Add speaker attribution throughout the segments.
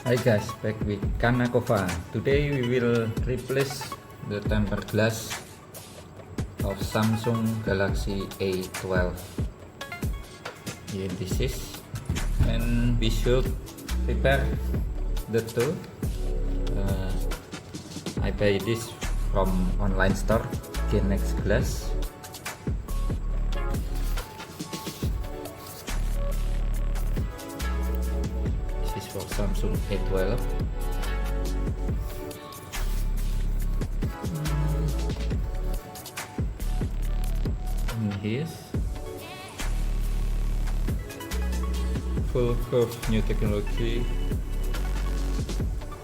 Speaker 1: Hi guys, back with CanaCova. Today we will replace the tempered glass of Samsung Galaxy A12. Here this is, and we should prepare the tool. I buy this from online store Glass. For Samsung A12. And here's full curve new technology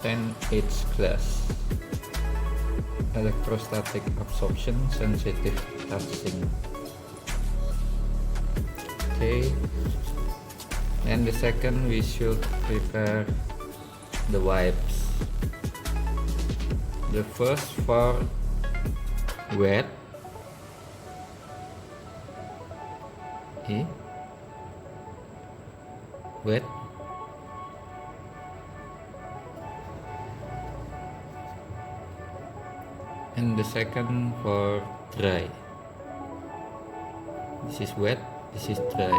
Speaker 1: 10H glass, electrostatic absorption, sensitive touching. Okay. And the second, we should prepare the wipes. The first for wet. Wet. And the second for dry. This is wet, this is dry.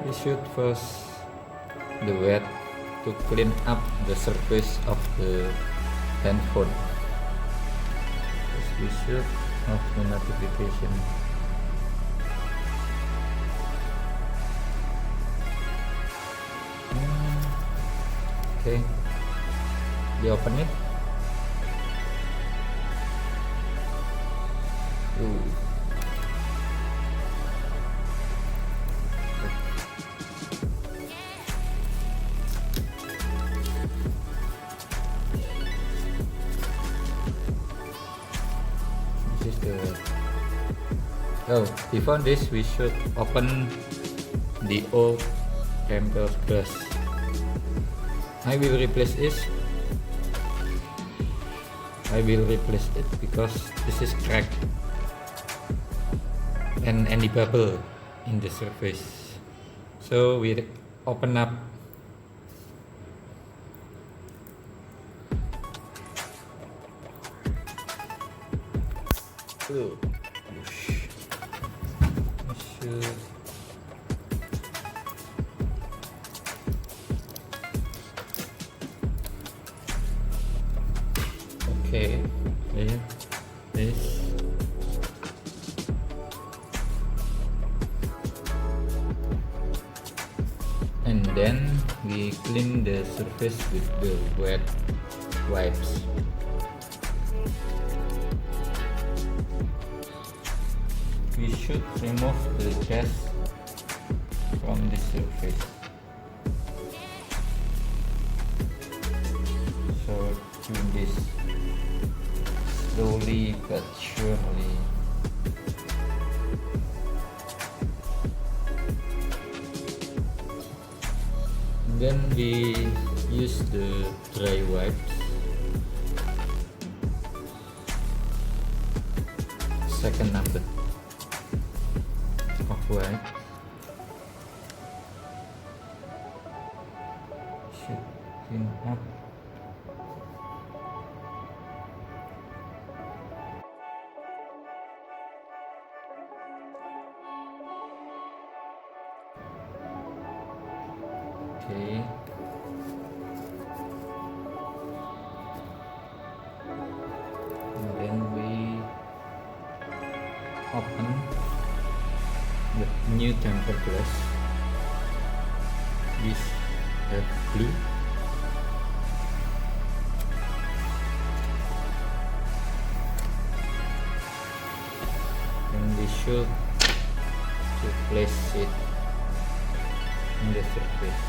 Speaker 1: We should first the wet to clean up the surface of the handphone. First we should have the notification. Okay, we open it. Before this, we should open the old tempered glass. I will replace it because this is cracked and any bubble in the surface. So we open up. Okay, there, this. And then we clean the surface with the wet wipes. We should remove the gas from the surface. So do this slowly but surely. And then we use the dry wipes. Second number of wipe. Should clean up. Okay. And then we open the new tempered glass. This have blue. And we should place it in the surface.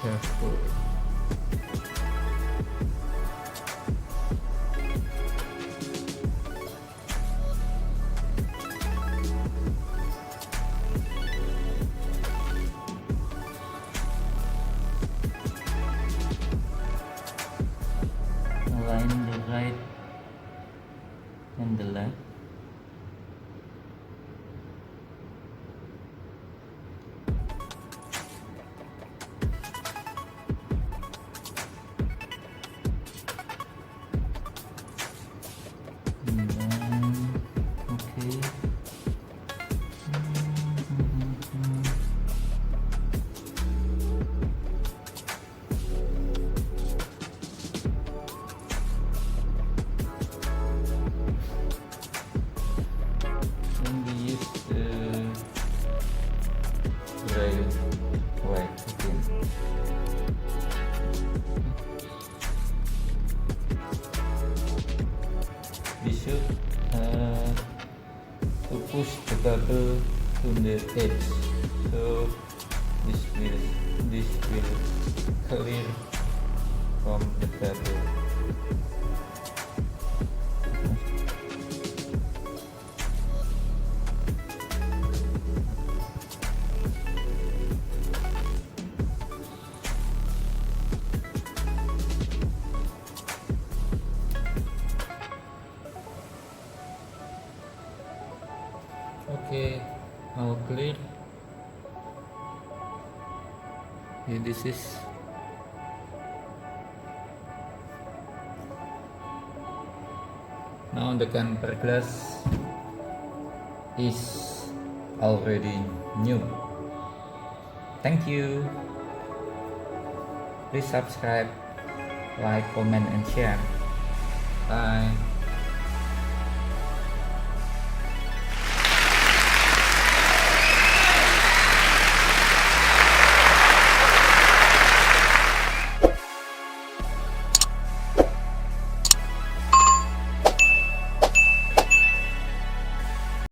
Speaker 1: Careful. bubble to the edge, so this will clear from the bubble. Okay, all clear. Yeah, this is now the camper glass is already new. Thank you. Please subscribe, like, comment, and share. Bye.